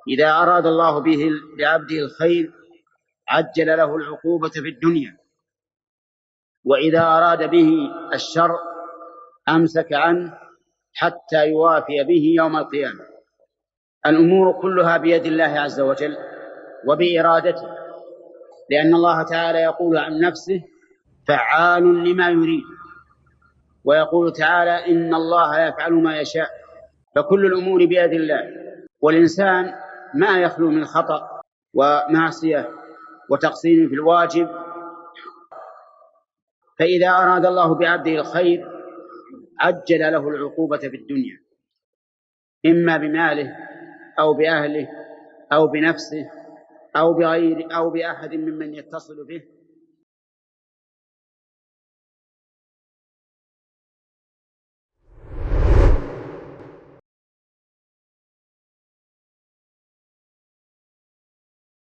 إذا أراد الله بعبده الخير عجل له العقوبة في الدنيا، وإذا أراد به الشر أمسك عنه حتى يوافي به يوم القيامة. الأمور كلها بيد الله عز وجل وبإرادته، لأن الله تعالى يقول عن نفسه فعال لما يريد، ويقول تعالى إن الله يفعل ما يشاء. فكل الأمور بيد الله، والإنسان ما يخلو من خطأ ومعصية وتقصير في الواجب. فإذا أراد الله بعبده الخير عجل له العقوبة في الدنيا، إما بماله أو بأهله أو بنفسه أو بغير أو بأحد ممن يتصل به